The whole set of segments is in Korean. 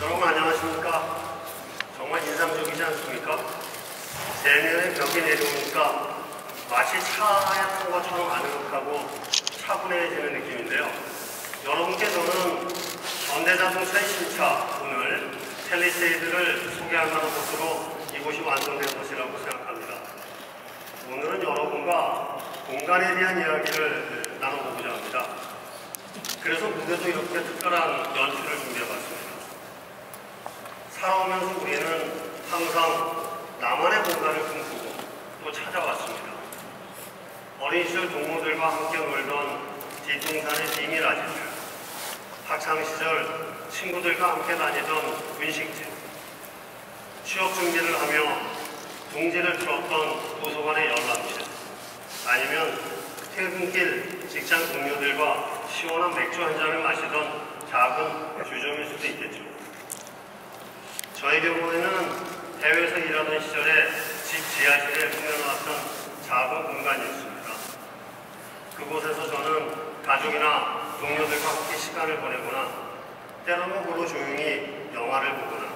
여러분 안녕하십니까? 정말 인상적이지 않습니까? 대면에 벽이 내려오니까 마치 차에 탄 것처럼 아늑하고 차분해지는 느낌인데요. 여러분께서는 현대자동차의 신차 오늘 팰리세이드를 소개할 만한 곳으로 이곳이 완성된 곳이라고 생각합니다. 오늘은 여러분과 공간에 대한 이야기를 나눠보고자 합니다. 그래서 무대도 이렇게 특별한 연출을 준비해봤습니다. 살아오면서 우리는 항상 나만의 공간을 꿈꾸고 또 찾아왔습니다. 어린 시절 동무들과 함께 놀던 뒷동산의 비밀아지들, 학창시절 친구들과 함께 다니던 분식집, 취업 준비를 하며 동지를 틀었던 도서관의 열람실, 아니면 퇴근길 직장 동료들과 시원한 맥주 한 잔을 마시던 작은 주점일 수도 있겠죠. 저의 경우에는 해외에서 일하던 시절에 집 지하실에 꾸며놓았던 작은 공간이었습니다. 그곳에서 저는 가족이나 동료들과 함께 시간을 보내거나 때로는 홀로 조용히 영화를 보거나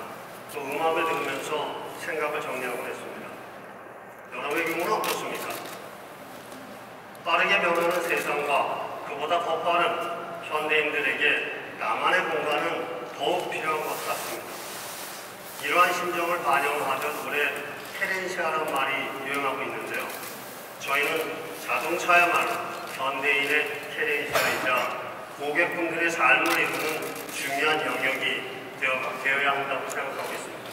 또 음악을 들으면서 생각을 정리하곤 했습니다. 여러분의 경우는 어떻습니까? 빠르게 변하는 세상과 그보다 더 빠른 현대인들에게 나만의 공간은 더욱 필요한 것 같습니다. 이러한 심정을 반영하듯 올해 테렌시아라는 말이 유행하고 있는데요. 저희는 자동차야말로 현대인의 테렌시아이자 고객분들의 삶을 이루는 중요한 영역이 되어야 한다고 생각하고 있습니다.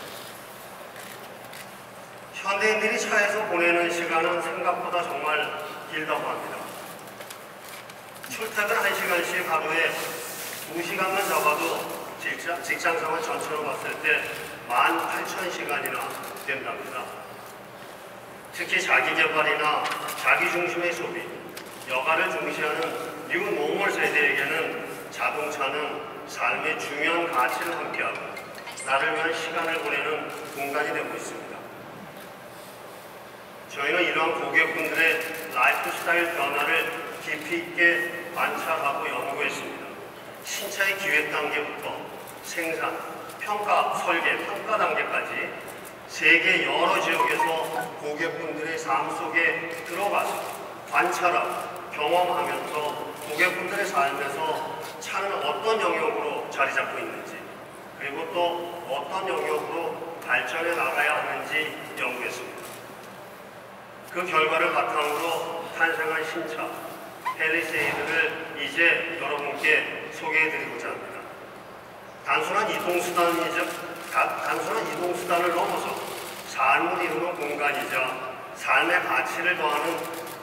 현대인들이 차에서 보내는 시간은 생각보다 정말 길다고 합니다. 출퇴근 1시간씩 하루에 2시간만 잡아도 직장생활 전체로 봤을 때 18,000시간이나 된답니다. 특히 자기개발이나 자기중심의 소비, 여가를 중시하는 뉴 노멀 세대에게는 자동차는 삶의 중요한 가치를 함께하고 나를 위한 시간을 보내는 공간이 되고 있습니다. 저희는 이러한 고객분들의 라이프 스타일 변화를 깊이 있게 관찰하고 연구했습니다. 신차의 기획 단계부터 생산, 평가, 설계, 평가 단계까지 세계 여러 지역에서 고객분들의 삶 속에 들어가서 관찰하고 경험하면서 고객분들의 삶에서 차는 어떤 영역으로 자리 잡고 있는지 그리고 또 어떤 영역으로 발전해 나가야 하는지 연구했습니다. 그 결과를 바탕으로 탄생한 신차 팰리세이드를 이제 여러분께 소개해드리고자 합니다. 단순한 이동수단을 넘어서 삶을 이루는 공간이자 삶의 가치를 더하는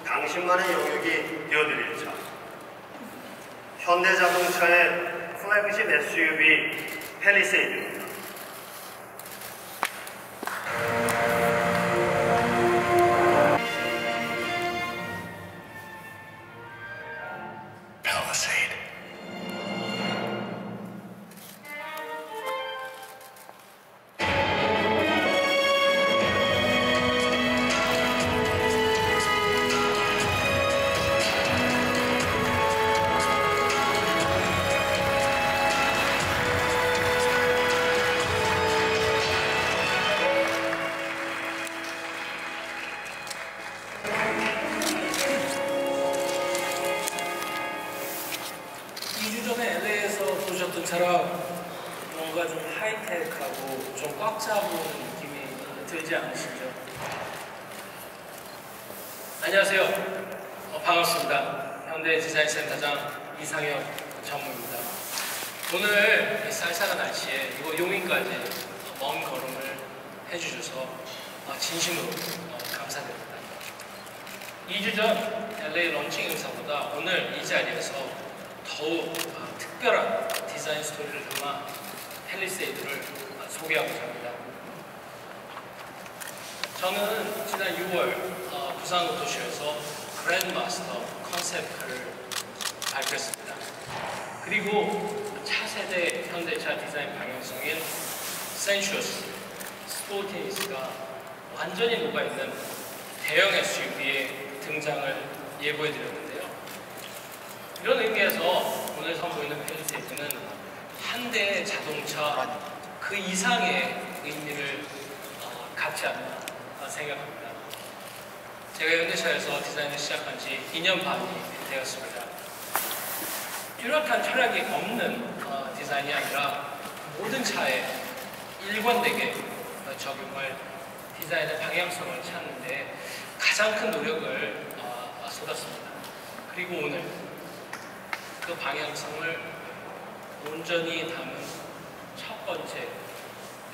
당신만의 영역이 되어드릴 차. 현대자동차의 플래그십 SUV 팰리세이드입니다. 차랑 뭔가 좀 하이테크하고 좀 꽉 차고 느낌이 들지 않으시죠? 안녕하세요. 반갑습니다. 현대디자인센터장 이상혁 전무입니다. 오늘 이 쌀쌀한 날씨에 이거 용인까지 먼 걸음을 해주셔서 진심으로 감사드립니다. 2주 전 LA 런칭 행사보다 오늘 이 자리에서 더욱 특별한 디자인 스토리를 담아 팰리세이드를 소개하고자 합니다. 저는 지난 6월 부산 오토쇼에서 그랜드마스터 컨셉을 발표했습니다. 그리고 차세대 현대차 디자인 방향성인 센슈어스, 스포티니스가 완전히 녹아있는 대형 SUV의 등장을 예고해드렸는데요. 이런 의미에서 오늘 선보이는 팰리세이드는 한 대의 자동차 그 이상의 의미를 갖지 않나 생각합니다. 제가 현대차에서 디자인을 시작한 지 2년 반이 되었습니다. 뚜렷한 철학이 없는 디자인이 아니라 모든 차에 일관되게 적용할 디자인의 방향성을 찾는데 가장 큰 노력을 쏟았습니다. 그리고 오늘 그 방향성을 온전히 담은 첫 번째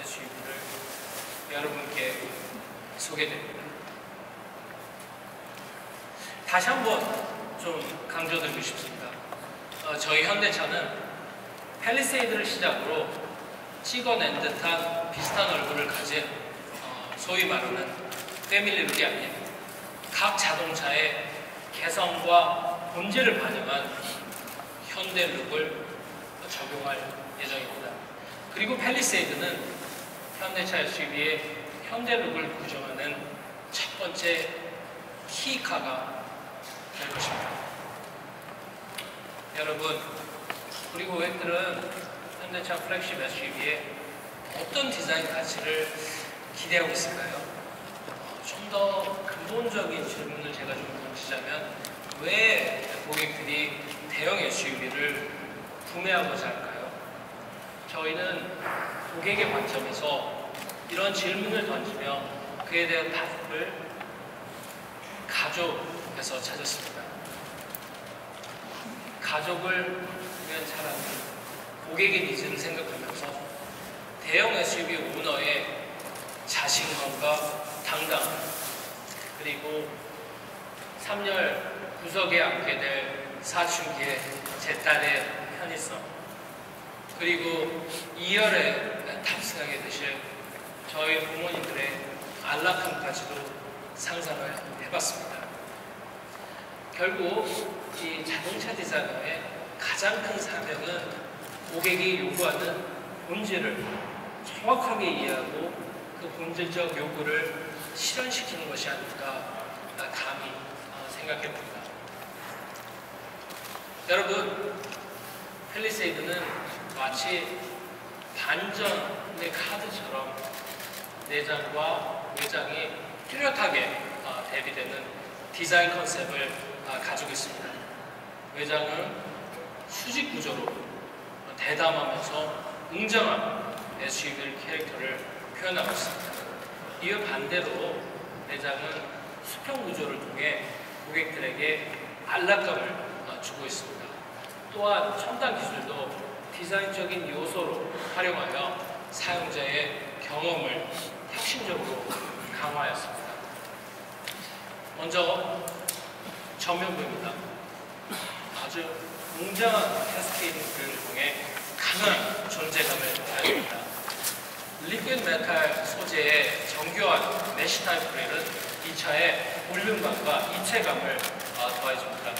SUV를 여러분께 소개드립니다. 다시 한번 좀 강조드리고 싶습니다. 저희 현대차는 팰리세이드를 시작으로 찍어낸 듯한 비슷한 얼굴을 가진 소위 말하는 패밀리룩이 아닌 각 자동차의 개성과 본질을 반영한 현대룩을 적용할 예정입니다. 그리고 팰리세이드는 현대차 SUV의 현대룩을 구성하는 첫 번째 키카가 될 것입니다. 여러분, 우리 고객들은 현대차 플래그십 SUV의 어떤 디자인 가치를 기대하고 있을까요? 좀 더 근본적인 질문을 제가 좀 던지자면 왜 고객들이 대형 SUV를 구매하고자 할까요? 저희는 고객의 관점에서 이런 질문을 던지며 그에 대한 답을 가족에서 찾았습니다. 가족을 위한 차라는 고객의 니즈를 생각하면서 대형 SUV 오너의 자신감과 당당, 그리고 3열 구석에 앉게 될 사춘기의 제 딸의 편의성, 그리고 2열에 탑승하게 되실 저희 부모님들의 안락함까지도 상상을 해봤습니다. 결국 이 자동차 디자이너의 가장 큰 사명은 고객이 요구하는 본질을 정확하게 이해하고 그 본질적 요구를 실현시키는 것이 아닐까 감히 생각해봅니다. 여러분, 팰리세이드는 마치 반전의 카드처럼 내장과 외장이 뚜렷하게 대비되는 디자인 컨셉을 가지고 있습니다. 외장은 수직 구조로 대담하면서 웅장한 SUV 캐릭터를 표현하고 있습니다. 이와 반대로 내장은 수평 구조를 통해 고객들에게 안락감을 주고 있습니다. 또한 첨단 기술도 디자인적인 요소로 활용하여 사용자의 경험을 혁신적으로 강화하였습니다. 먼저 전면부입니다. 아주 웅장한 캐스케이딩 그릴을 통해 강한 존재감을 더해줍니다. 리퀴드 메탈 소재의 정교한 메쉬 타입 그릴은 이 차의 볼륨감과 입체감을 더해줍니다.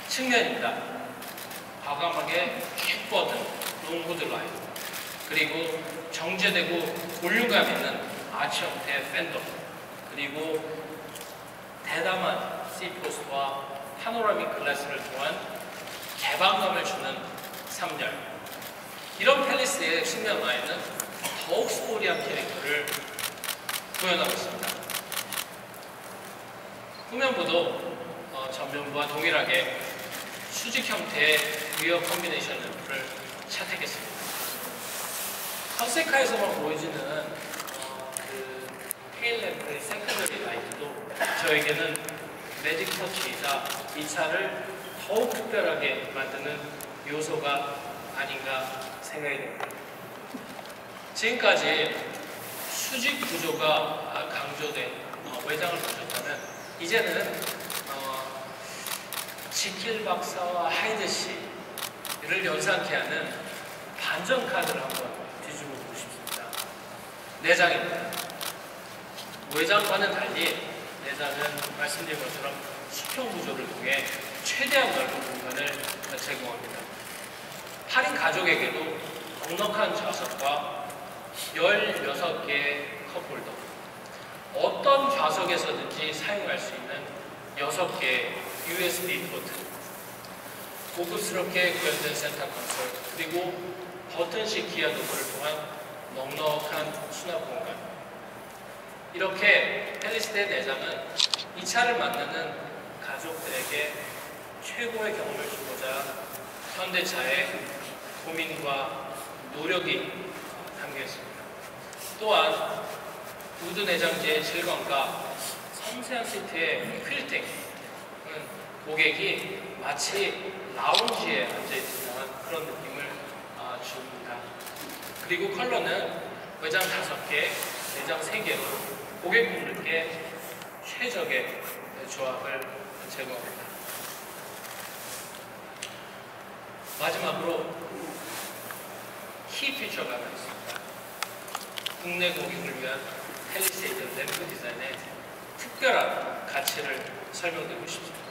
측면입니다. 과감하게 쭉 뻗은 롱후드 라인, 그리고 정제되고 볼륨감 있는 아치 형태의 팬더, 그리고 대담한 시포스트와 파노라믹 글라스를 통한 개방감을 주는 3열. 이런 팰리스의 측면 라인은 더욱 스포리한 캐릭터를 구현하고 있습니다. 후면부도 전면부와 동일하게 수직 형태의 리어 컨비네이션 램프를 채택했습니다. 컨셉카에서만 보여지는 그 테일 램프의 세컨더리 라이트도 저에게는 매직 터치이자 이 차를 더욱 특별하게 만드는 요소가 아닌가 생각이 됩니다. 지금까지 수직 구조가 강조된 외장을 보셨다면 이제는 지킬 박사와 하이드 씨를 연상케 하는 반전 카드를 한번 뒤집어 보고 싶습니다. 내장입니다. 외장과는 달리 내장은 말씀드린 것처럼 수평 구조를 통해 최대한 넓은 공간을 제공합니다. 8인 가족에게도 넉넉한 좌석과 16개의 컵홀더, 어떤 좌석에서든지 사용할 수 있는 6개의 USB 포트, 고급스럽게 구현된 센터 콘솔, 그리고 버튼식 기아 도어를 통한 넉넉한 수납 공간. 이렇게 팰리세이드 내장은 이 차를 만나는 가족들에게 최고의 경험을 주고자 현대차의 고민과 노력이 담겨 있습니다. 또한 우드 내장재의 질감과 섬세한 시트의 퀼팅은 고객이 마치 라운지에 앉아있는 듯한 그런 느낌을 줍니다. 그리고 컬러는 외장 5개, 내장 3개로 고객분들께 최적의 조합을 제공합니다. 마지막으로 키 피처가 하나 있습니다. 국내 고객을 위한 팰리세이드 램프 디자인의 특별한 가치를 설명드리고 싶습니다.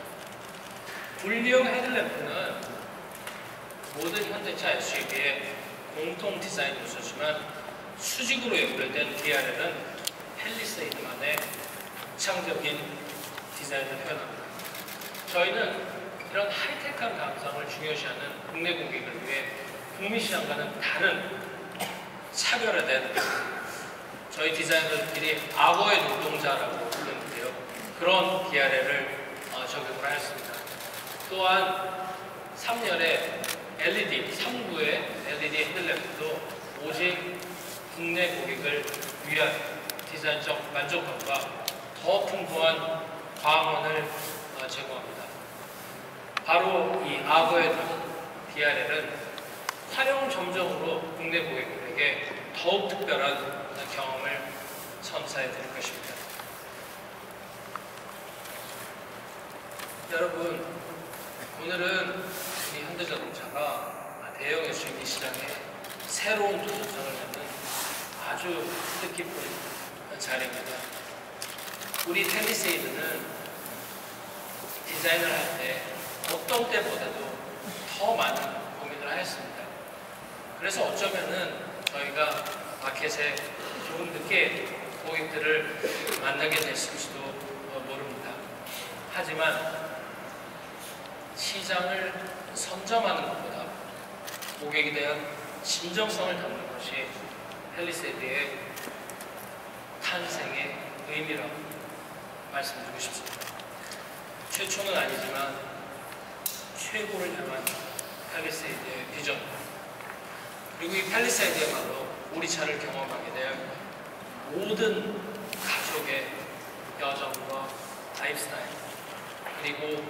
불리형 헤드램프는 모든 현대차 SUV의 공통 디자인 요소지만 수직으로 연결된 DRL은 팰리세이드만의 창적인 디자인을 표현합니다. 저희는 이런 하이테크한 감성을 중요시하는 국내 고객을 위해 북미 시장과는 다른 차별화된 저희 디자이너들끼리 악어의 눈동자라고 부르는데요. 그런 DRL을 적용을 하였습니다. 또한 3열의 LED, 3구의 LED 헤드램프도 오직 국내 고객을 위한 디자인적 만족감과 더 풍부한 광원을 제공합니다. 바로 이 악어의 눈 DRL은 활용 점정으로 국내 고객들에게 더욱 특별한 경험을 선사해 드릴 것입니다. 여러분, 오늘은 우리 현대자동차가 대형 SUV 시장에 새로운 도전장을 갖는 아주 뜻깊은 자리입니다. 우리 팰리세이드는 디자인을 할 때 어떤 때보다도 더 많은 고민을 하였습니다. 그래서 어쩌면은 저희가 마켓에 조금 늦게 고객들을 만나게 됐을지도 모릅니다. 하지만 시장을 선점하는 것보다 고객에 대한 진정성을 담는 것이 팰리세이드의 탄생의 의미라고 말씀드리고 싶습니다. 최초는 아니지만 최고를 향한 팰리세이드의 비전, 그리고 이 팰리세이드야말로 우리 차를 경험하게 될 모든 가족의 여정과 라이프스타일, 그리고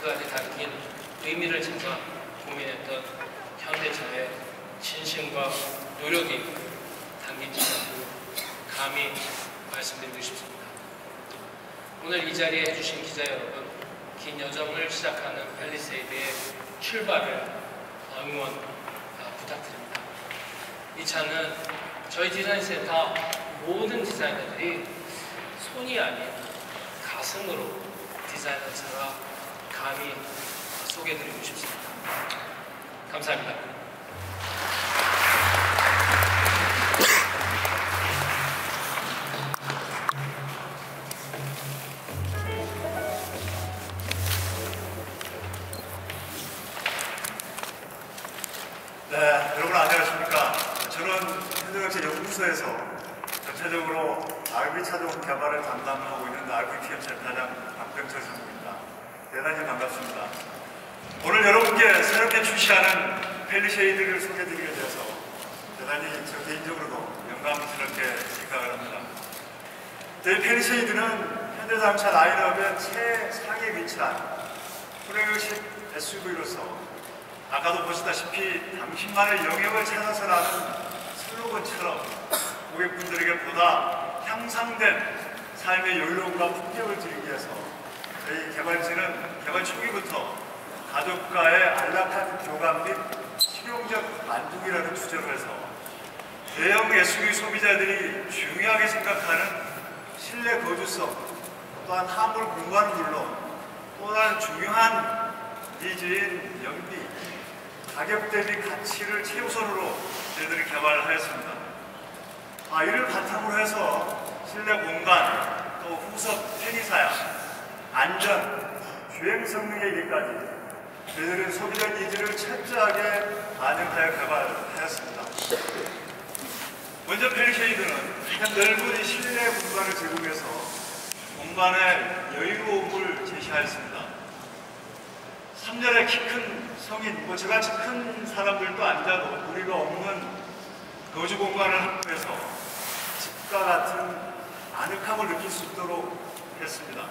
그 안에 담긴 의미를 찾아 고민했던 현대차의 진심과 노력이 담긴 차라고 감히 말씀드리고 싶습니다. 오늘 이 자리에 해주신 기자 여러분, 긴 여정을 시작하는 팰리세이드의 출발을 응원 부탁드립니다. 이 차는 저희 디자인센터 모든 디자이너들이 손이 아닌 가슴으로 디자인한 차라 감히 소개해드리고 싶습니다. 감사합니다. 네, 여러분 안녕하십니까. 저는 현대자동차 연구소에서 전체적으로 RV 차종 개발을 담당하고 있는 RVTM 센터장 박병철 상무입니다. 대단히 반갑습니다. 오늘 여러분께 새롭게 출시하는 팰리세이드를 소개해드리게 돼서 대단히 저 개인적으로도 영광스럽게 생각을 합니다. 저희 팰리세이드는 현대자동차 라인업의 최상위에 위치한 프로그레시브 SUV로서 아까도 보시다시피 당신만의 영역을 찾아서라는 슬로건처럼 고객분들에게 보다 향상된 삶의 여유로움과 품격을 드리기 위해서 저희 개발진은 개발 초기부터 가족과의 안락한 교감 및 실용적 만족이라는 주제로 해서 대형 SUV 소비자들이 중요하게 생각하는 실내 거주성, 또한 화물 공간은 물론 또 다른 중요한 니즈인 연비, 가격 대비 가치를 최우선으로 저희들이 개발을 하였습니다. 이를 바탕으로 해서 실내 공간, 또 후석 편의사양, 안전, 주행 성능에 이르기까지 저희들은 소비자 니즈를 철저하게 반영하여 개발하였습니다. 먼저 펠리쉐이드는 가장 넓은 실내 공간을 제공해서 공간의 여유로움을 제시하였습니다. 3년에 키 큰 성인, 저같이 큰 사람들도 앉아도 무리가 없는 거주 공간을 확보해서 집과 같은 아늑함을 느낄 수 있도록 했습니다.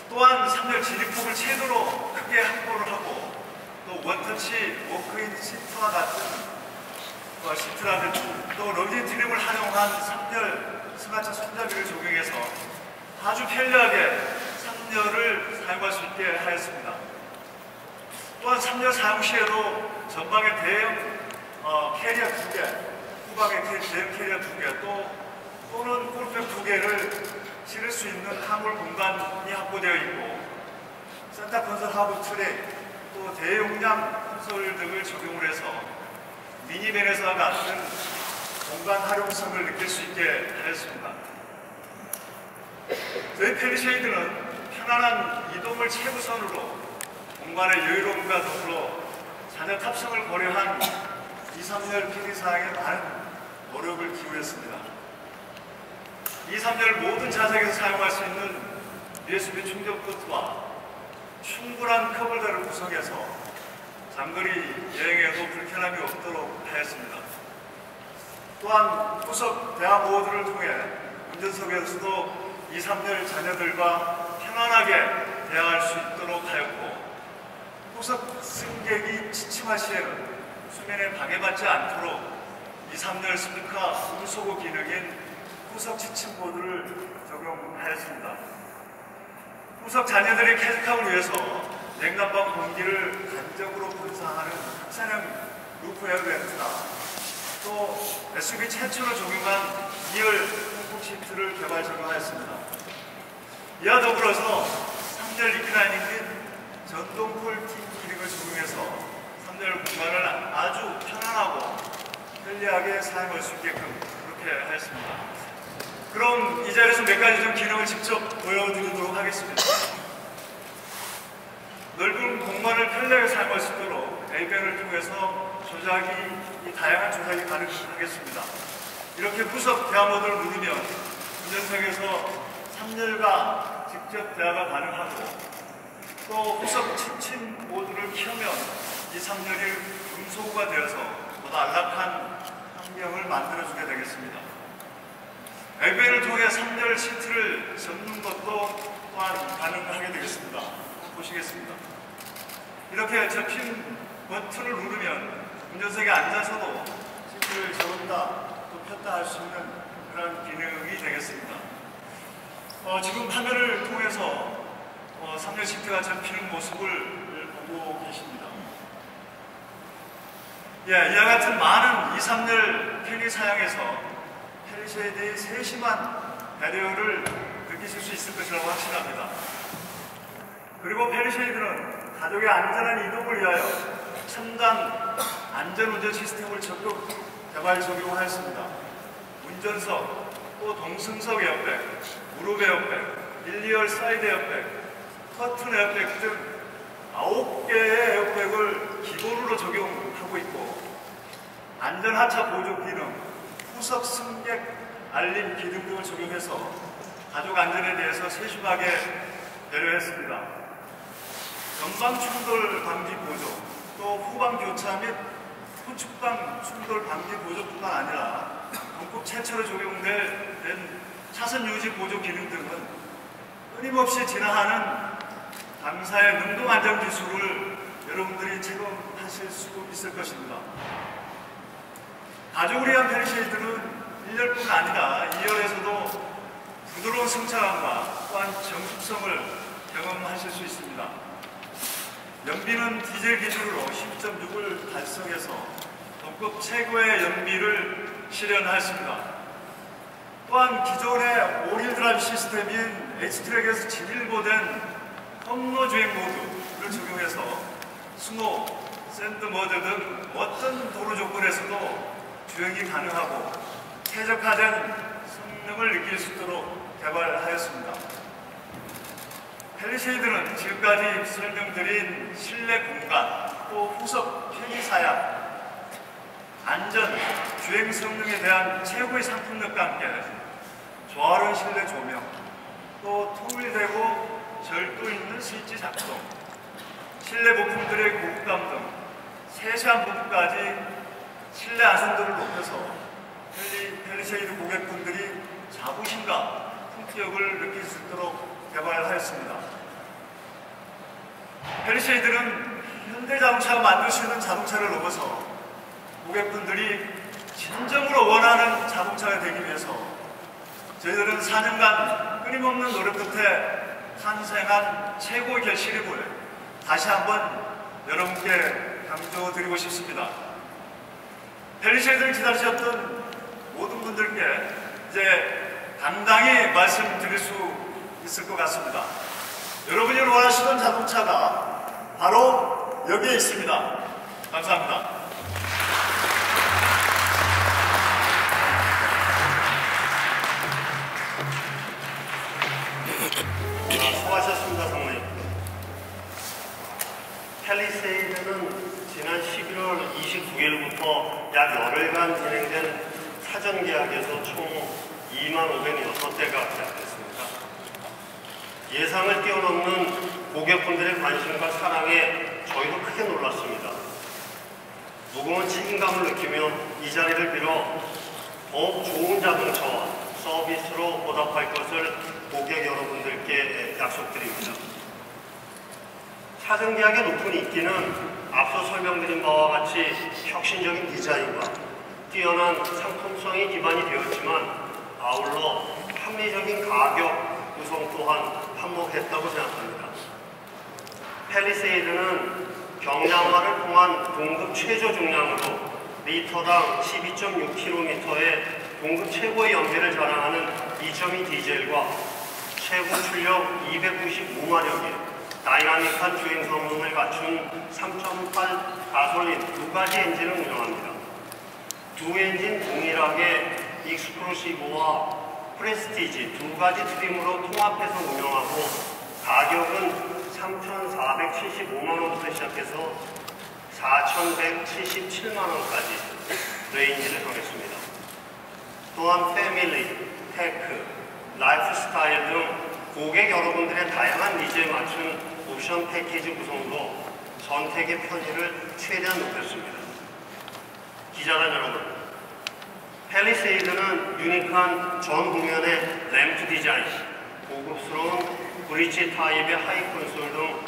또한 3년 진입폭을 최대로 크게 확보를 하고 또 원터치 워크인 시트와 같은 시트라든지 또 럭셔리 트림을 활용한 3열 승하차 손잡이를 적용해서 아주 편리하게 3열을 사용할 수 있게 하였습니다. 또한 3열 사용 시에도 전방에 대형 캐리어 2개, 후방에 대형 캐리어 2개, 또는 골프백 2개를 실을 수 있는 화물 공간이 확보되어 있고 센터 콘솔 하부 트랙, 또 대용량 콘솔 등을 적용을 해서 미니밴에서와 같은 공간 활용성을 느낄 수 있게 하였습니다. 저희 펠리쉐이드는 편안한 이동을 최우선으로 공간의 여유로움과 더불어 자녀 탑승을 고려한 2, 3열 편의사항에 많은 노력을 기울였습니다. 2, 3열 모든 좌석에서 사용할 수 있는 USB 충전 포트와 충분한 커버들을 구성해서 장거리 여행에도 불편함이 없도록 하였습니다. 또한 후석 대화 모드를 통해 운전석에서도 2, 3열 자녀들과 편안하게 대화할 수 있도록 하였고 후석 승객이 취침할 시에는 수면에 방해받지 않도록 2, 3열 스피커 음소거 기능인 후석 취침 보드를 적용하였습니다. 후석 자녀들의 쾌적함을 위해서 냉난방 공기를 간접으로 분사하는 차량 루프 에어벤트나 또 SUV 최초로 적용한 2열 통풍 시트를 개발 적용하였습니다. 이와 더불어서 3열 리클라이닝 및 전동 폴팅 기능을 적용해서 3열 공간을 아주 편안하고 편리하게 사용할 수 있게끔 그렇게 하였습니다. 그럼 이 자리에서 몇 가지 좀 기능을 직접 보여드리도록 하겠습니다. 넓은 공간을 편리하게 사용할 수 있도록 A밴을 통해서 다양한 조작이 가능하겠습니다. 이렇게 후석 대화 모드를 누르면 운전석에서 3열과 직접 대화가 가능하고 또 후석 취침 모드를 켜면 이 3열이 음소거가 되어서 보다 안락한 환경을 만들어주게 되겠습니다. A밴을 통해 3열 시트를 접는 것도 또한 가능하게 되겠습니다. 보시겠습니다. 이렇게 접힌 버튼을 누르면 운전석에 앉아서도 시트를 접었다 또 폈다 할 수 있는 그런 기능이 되겠습니다. 지금 화면을 통해서 3열 시트가 접히는 모습을 보고 계십니다. 이와 같은 많은 2, 3열 편의 사양에서 펠리쉐이드의 세심한 배려를 느끼실 수 있을 것이라고 확신합니다. 그리고 펠리쉐이드는 가족의 안전한 이동을 위하여 첨단 안전운전 시스템을 적극 개발 적용하였습니다. 운전석, 또 동승석 에어백, 무릎 에어백, 1, 2열 사이드 에어백, 커튼 에어백 등 9개의 에어백을 기본으로 적용하고 있고 안전하차 보조 기능, 후석 승객 알림 기능 등을 적용해서 가족 안전에 대해서 세심하게 배려했습니다. 전방 충돌 방지 보조, 또 후방 교차 및 후측방 충돌 방지 보조뿐만 아니라 전국 최초로 적용된 차선 유지 보조 기능 등은 끊임없이 진화하는 당사의 능동 안전 기술을 여러분들이 체험하실 수 있을 것입니다. 가족을 위한 펠리쉐이드는 1열뿐 아니라 2열에서도 부드러운 승차감과 또한 정숙성을 경험하실 수 있습니다. 연비는 디젤 기준으로 10.6을 달성해서 동급 최고의 연비를 실현하였습니다. 또한 기존의 5휠 드라이브 시스템인 H트랙에서 진일보된 험로 주행 모드를 적용해서 스노우, 샌드 모드 등 어떤 도로 조건에서도 주행이 가능하고 최적화된 성능을 느낄 수 있도록 개발하였습니다. 펠리세이드는 지금까지 설명드린 실내 공간, 또 후석 편의사양, 안전, 주행 성능에 대한 최고의 상품력과 함께 조화로운 실내 조명, 또 통일되고 절도 있는 스위치 작동, 실내 부품들의 고급감 등 세세한 부분까지 실내 안성도를 높여서 펠리세이드 고객분들이 자부심과 품격을 느낄 수 있도록 개발하였습니다. 펠리세이드는 현대자동차가 만들 수 있는 자동차를 넘어서 고객분들이 진정으로 원하는 자동차가 되기 위해서 저희들은 4년간 끊임없는 노력 끝에 탄생한 최고의 결실임을 다시 한번 여러분께 강조드리고 싶습니다. 펠리세이드를 기다리셨던 모든 분들께 이제 당당히 말씀드릴 수 있을 것 같습니다. 여러분이 원하시던 자동차가 바로 여기에 있습니다. 감사합니다. 수고하셨습니다, 상무님. 펠리세이드는 지난 11월 29일부터 약 열흘간 진행된 사전 계약에서 총 25,006대가 계약됐습니다. 예상을 뛰어넘는 고객분들의 관심과 사랑에 저희도 크게 놀랐습니다. 무거운 책임감을 느끼며 이 자리를 빌어 더욱 좋은 자동차와 서비스로 보답할 것을 고객 여러분들께 약속드립니다. 사전 계약의 높은 인기는 앞서 설명드린 바와 같이 혁신적인 디자인과 뛰어난 상품성이 기반이 되었지만 아울러 합리적인 가격 구성 또한 한몫했다고 생각합니다. 펠리세이드는 경량화를 통한 공급 최저 중량으로 리터당 12.6km의 공급 최고의 연비를 자랑하는 2.2 디젤과 최고 출력 295마력의 다이나믹한 주행 성능을 갖춘 3.8 가솔린 두 가지 엔진을 운영합니다. 두 엔진 동일하게 익스클루시브와 프레스티지 두 가지 트림으로 통합해서 운영하고 가격은 3,475만원부터 시작해서 4,177만원까지 레인지를 정했습니다. 또한 패밀리, 테크, 라이프스타일 등 고객 여러분들의 다양한 니즈에 맞춘 옵션 패키지 구성으로 선택의 편의를 최대한 높였습니다. 기자단 여러분, 펠리세이드는 유니크한 전 후면의 램프 디자인, 고급스러운 브릿지 타입의 하이 콘솔 등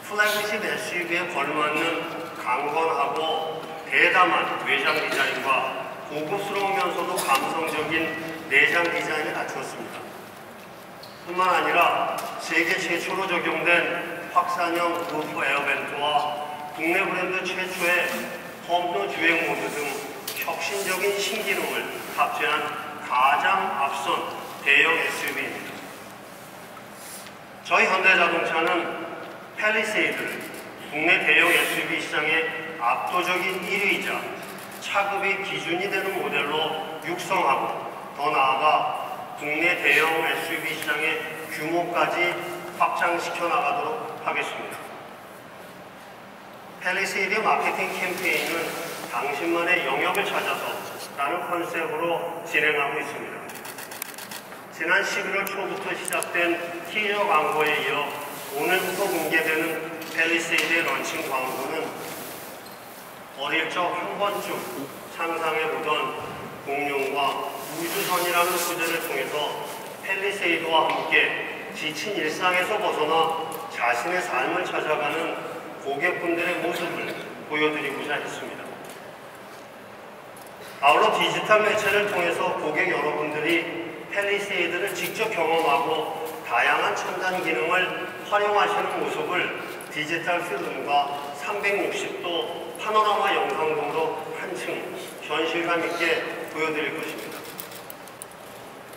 플래그십 SUV에 걸맞는 강건하고 대담한 외장 디자인과 고급스러우면서도 감성적인 내장 디자인을 갖추었습니다. 뿐만 아니라 세계 최초로 적용된 확산형 루프 에어벤트와 국내 브랜드 최초의 펌프 주행 모드 등 혁신적인 신기능을 탑재한 가장 앞선 대형 SUV입니다. 저희 현대자동차는 펠리세이드를 국내 대형 SUV 시장의 압도적인 1위이자 차급이 기준이 되는 모델로 육성하고 더 나아가 국내 대형 SUV 시장의 규모까지 확장시켜 나가도록 하겠습니다. 펠리세이드 마케팅 캠페인은 당신만의 영역을 찾아서 라는 컨셉으로 진행하고 있습니다. 지난 11월 초부터 시작된 티저 광고에 이어 오늘부터 공개되는 펠리세이드의 런칭 광고는 어릴 적 한 번쯤 상상해보던 공룡과 우주선이라는 소재를 통해서 펠리세이드와 함께 지친 일상에서 벗어나 자신의 삶을 찾아가는 고객분들의 모습을 보여드리고자 했습니다. 아울러 디지털 매체를 통해서 고객 여러분들이 펠리세이드를 직접 경험하고 다양한 첨단 기능을 활용하시는 모습을 디지털 필름과 360도 파노라마 영상 등으로 한층 현실감 있게 보여드릴 것입니다.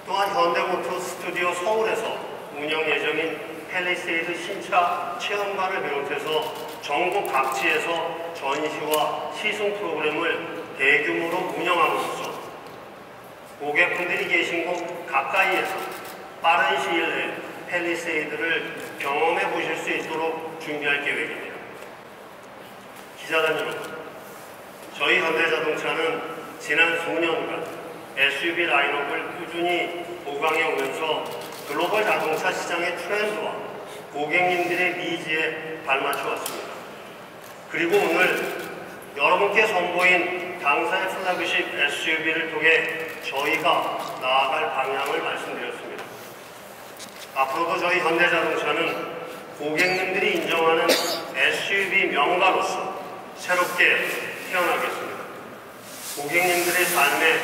또한 현대모터 스튜디오 서울에서 운영 예정인 펠리세이드 신차 체험관을 비롯해서 전국 각지에서 전시와 시승 프로그램을 대규모로 운영함으로써 고객분들이 계신 곳 가까이에서 빠른 시일 내에 팰리세이드를 경험해 보실 수 있도록 준비할 계획입니다. 기자단 여러분, 저희 현대자동차는 지난 수년간 SUV 라인업을 꾸준히 보강해 오면서 글로벌 자동차 시장의 트렌드와 고객님들의 니즈에 발맞춰 왔습니다. 그리고 오늘 여러분께 선보인 당사의 플래그십 SUV를 통해 저희가 나아갈 방향을 말씀드렸습니다. 앞으로도 저희 현대자동차는 고객님들이 인정하는 SUV 명가로서 새롭게 태어나겠습니다. 고객님들의 삶에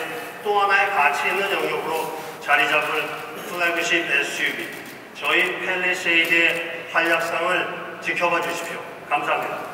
또 하나의 가치 있는 영역으로 자리 잡을 플래그십 SUV, 저희 팰리세이드의 활약상을 지켜봐 주십시오. 감사합니다.